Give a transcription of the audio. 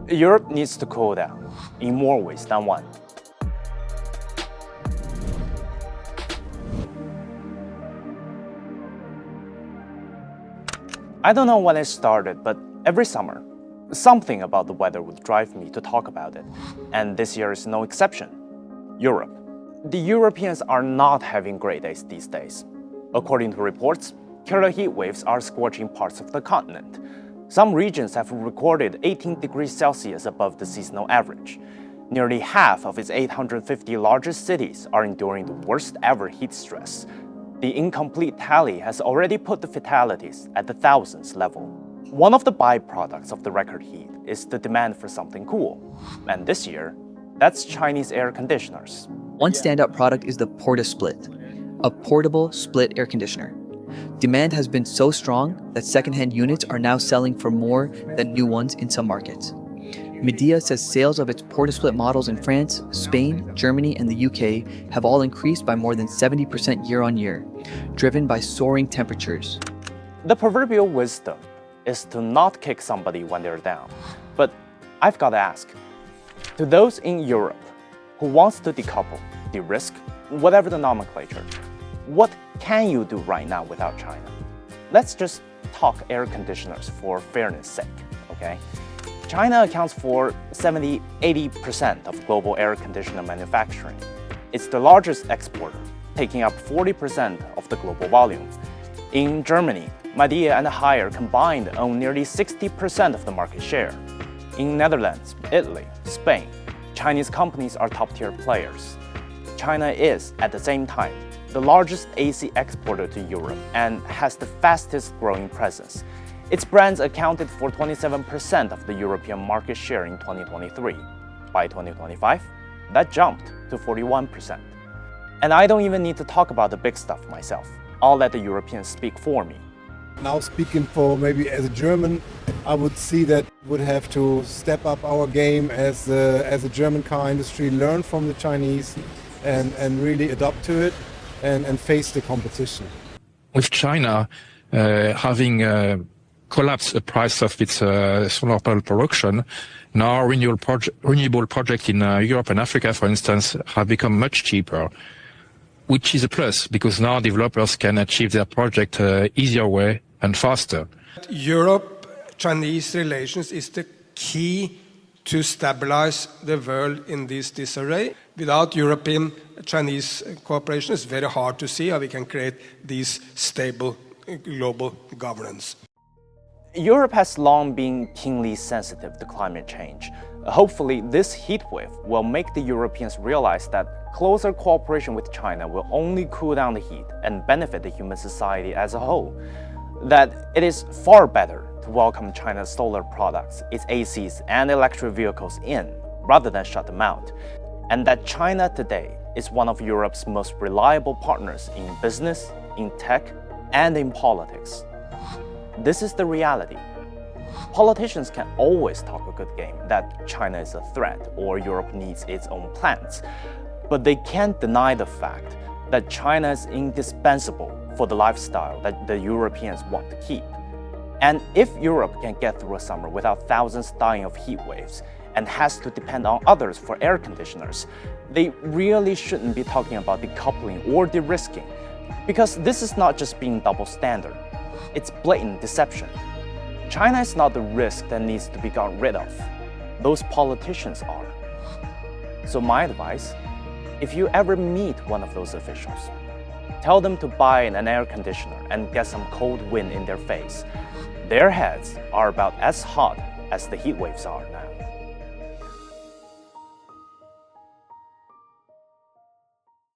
Europe needs to cool down in more ways than one. I don't know when it started, but every summer, something about the weather would drive me to talk about it. And this year is no exception. Europe. The Europeans are not having great days these days. According to reports, killer heat waves are scorching parts of the continent. Some regions have recorded 18 degrees Celsius above the seasonal average. Nearly half of its 850 largest cities are enduring the worst ever heat stress. The incomplete tally has already put the fatalities at the thousands level. One of the byproducts of the record heat is the demand for something cool. And this year, that's Chinese air conditioners. One standout product is the PortaSplit, a portable split air conditioner. Demand has been so strong that secondhand units are now selling for more than new ones in some markets. Midea says sales of its PortaSplit models in France, Spain, Germany, and the UK have all increased by more than 70% year-on-year, driven by soaring temperatures. The proverbial wisdom is to not kick somebody when they're down. But I've got to ask, to those in Europe who wants to decouple, de-risk, whatever the nomenclature, what can you do right now without China? Let's just talk air conditioners for fairness sake, okay? China accounts for 70–80% of global air conditioner manufacturing. It's the largest exporter, taking up 40% of the global volume. In Germany, Midea and Haier combined own nearly 60% of the market share. In Netherlands, Italy, Spain, Chinese companies are top-tier players. China is, at the same time, the largest AC exporter to Europe and has the fastest growing presence. Its brands accounted for 27% of the European market share in 2023. By 2025, that jumped to 41%. And I don't even need to talk about the big stuff myself. I'll let the Europeans speak for me. Now speaking for maybe as a German, I would see that we would have to step up our game as a German car industry, learn from the Chinese and really adapt to it and face the competition. With China having collapsed the price of its solar panel production, now renewable projects in Europe and Africa, for instance, have become much cheaper, which is a plus because now developers can achieve their project easier way and faster. Europe-Chinese relations is the key to stabilize the world in this disarray. Without European-Chinese cooperation, it's very hard to see how we can create this stable global governance. Europe has long been keenly sensitive to climate change. Hopefully, this heat wave will make the Europeans realize that closer cooperation with China will only cool down the heat and benefit the human society as a whole. That it is far better to welcome China's solar products, its ACs and electric vehicles in, rather than shut them out. And that China today is one of Europe's most reliable partners in business, in tech, and in politics. This is the reality. Politicians can always talk a good game that China is a threat or Europe needs its own plans, but they can't deny the fact that China is indispensable for the lifestyle that the Europeans want to keep. And if Europe can get through a summer without thousands dying of heat waves and has to depend on others for air conditioners, they really shouldn't be talking about decoupling or de-risking, because this is not just being double standard. It's blatant deception. China is not the risk that needs to be gotten rid of. Those politicians are. So my advice, if you ever meet one of those officials, tell them to buy an air conditioner and get some cold wind in their face. Their heads are about as hot as the heat waves are now.